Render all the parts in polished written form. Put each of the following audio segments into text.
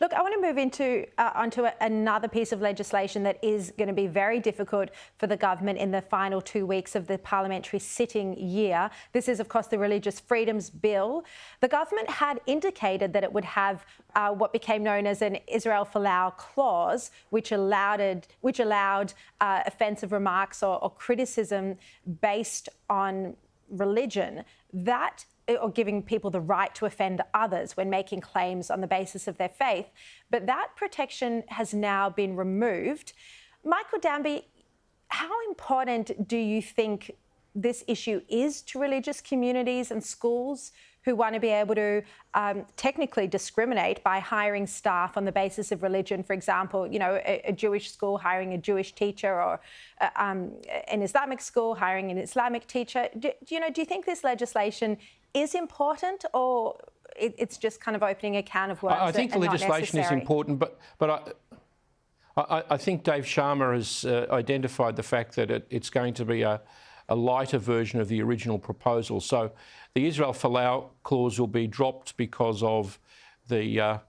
Look, I want to move onto another piece of legislation that is going to be very difficult for the government in the final 2 weeks of the parliamentary sitting year. This is, of course, the Religious Freedoms Bill. The government had indicated that it would have what became known as an Israel Folau clause, which allowed offensive remarks or criticism based on religion. Or giving people the right to offend others when making claims on the basis of their faith. But that protection has now been removed. Michael Danby, how important do you think this issue is to religious communities and schools who want to be able to technically discriminate by hiring staff on the basis of religion? For example, you know, a Jewish school hiring a Jewish teacher, or an Islamic school hiring an Islamic teacher. Do you think this legislation is important, or it's just kind of opening a can of worms? I think the legislation is important, but I think Dave Sharma has identified the fact that it's going to be a lighter version of the original proposal. So the Israel Folau clause will be dropped because of the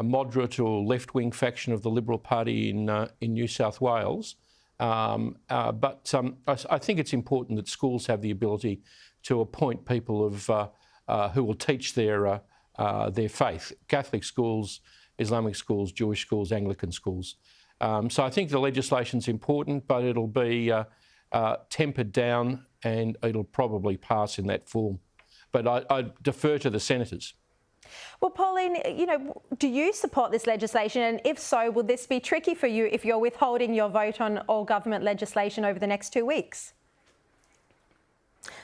moderate or left-wing faction of the Liberal Party in New South Wales. But I think it's important that schools have the ability to appoint people who will teach their faith. Catholic schools, Islamic schools, Jewish schools, Anglican schools. So I think the legislation's important, but it'll be tempered down and it'll probably pass in that form. But I defer to the senators. Well, Pauline, do you support this legislation? And if so, will this be tricky for you if you're withholding your vote on all government legislation over the next 2 weeks?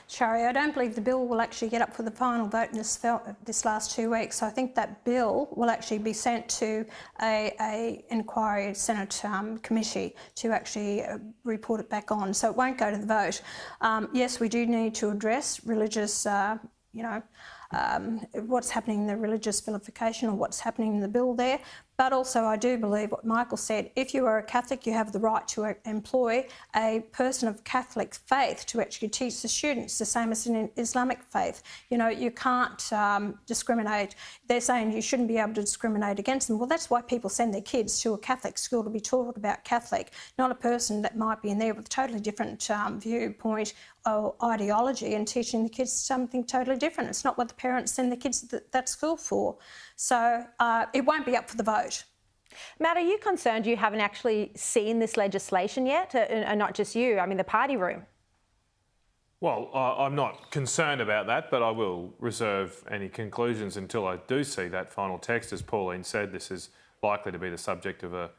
Sharri, I don't believe the bill will actually get up for the final vote in this last 2 weeks. So I think that bill will actually be sent to a inquiry Senate committee to actually report it back on. So it won't go to the vote. Yes, we do need to address religious, what's happening in the religious vilification or what's happening in the bill there. But also I do believe what Michael said, if you are a Catholic, you have the right to employ a person of Catholic faith to actually teach the students, the same as in Islamic faith. You can't discriminate. They're saying you shouldn't be able to discriminate against them. Well, that's why people send their kids to a Catholic school to be taught about Catholic, not a person that might be in there with a totally different viewpoint or ideology and teaching the kids something totally different. It's not what the parents send the kids to that school for. So it won't be up for the vote. Matt, are you concerned you haven't actually seen this legislation yet? And not just you, I mean the party room. Well, I'm not concerned about that, but I will reserve any conclusions until I do see that final text. As Pauline said, this is likely to be the subject of a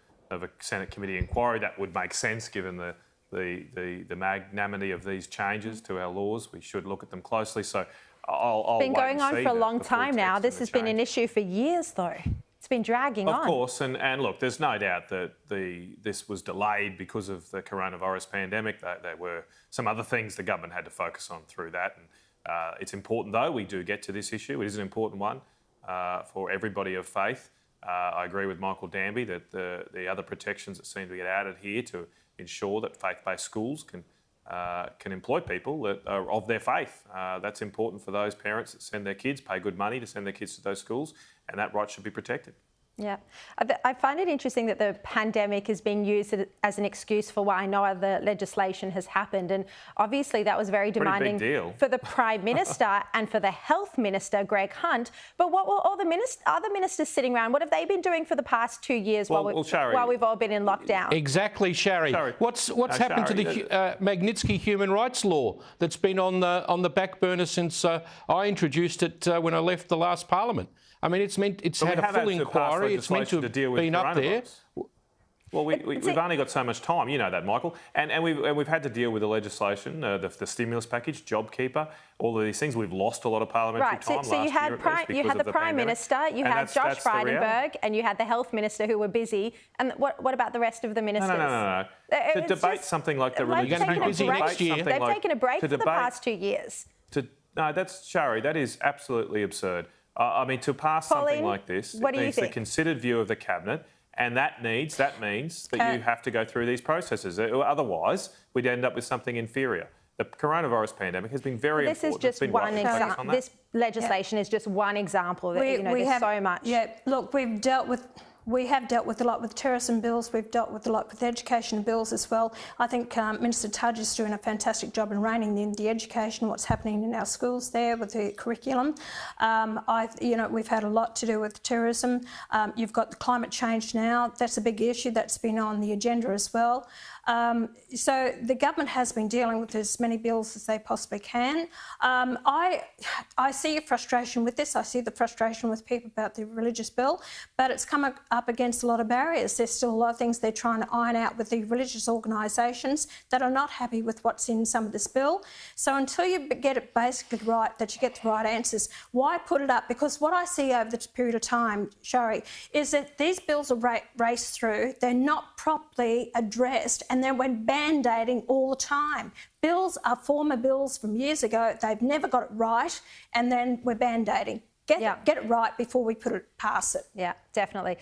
Senate committee inquiry. That would make sense given the magnanimity of these changes to our laws. We should look at them closely. So I'll been going on for a long time now. This has been an issue for years, though. It's been dragging on. Of course, and look, there's no doubt that this was delayed because of the coronavirus pandemic. There were some other things the government had to focus on through that. And it's important, though, we do get to this issue. It is an important one for everybody of faith. I agree with Michael Danby that the other protections that seem to get added here to ensure that faith-based schools can employ people that are of their faith. That's important for those parents that send their kids, pay good money to send their kids to those schools, and that right should be protected. Yeah. I find it interesting that the pandemic is being used as an excuse for why no other legislation has happened. And obviously that was very demanding for the Prime Minister and for the Health Minister, Greg Hunt. But what were all the other ministers sitting around? What have they been doing for the past 2 years while we've all been in lockdown? Exactly, Sharri. What's happened to the Magnitsky human rights law that's been on the back burner since I introduced it when I left the last Parliament? I mean, it's had a full inquiry. It's meant to have been up there. Well, we've only got so much time. You know that, Michael. And we've had to deal with the legislation, the stimulus package, JobKeeper, all of these things. We've lost a lot of parliamentary time last year. You had the Prime Minister, you had Josh Frydenberg, and you had the Health Minister who were busy. And what about the rest of the ministers? No. To debate something like the religious freedom, they've taken a break for the past 2 years. No, that's Sharri. That is absolutely absurd. I mean, to pass something like this, it needs the considered view of the Cabinet, and that means that you have to go through these processes. Otherwise, we'd end up with something inferior. the coronavirus pandemic has been very this important. This is just one example. This legislation is just one example. That, there's so much. Yeah, look, we have dealt with a lot with terrorism bills. We've dealt with a lot with education bills as well. I think Minister Tudge is doing a fantastic job in reining in the education, what's happening in our schools there with the curriculum. We've had a lot to do with terrorism. You've got the climate change now. That's a big issue that's been on the agenda as well. So the government has been dealing with as many bills as they possibly can. I see your frustration with this. I see the frustration with people about the religious bill, but it's come up against a lot of barriers. There's still a lot of things they're trying to iron out with the religious organisations that are not happy with what's in some of this bill. So until you get it basically right, that you get the right answers, why put it up? Because what I see over this period of time, Sharri, is that these bills are raced through, they're not properly addressed, and then we're band-aiding all the time. Bills are former bills from years ago. They've never got it right, and then we're band-aiding. Get it right before we put it past it. Yeah, definitely.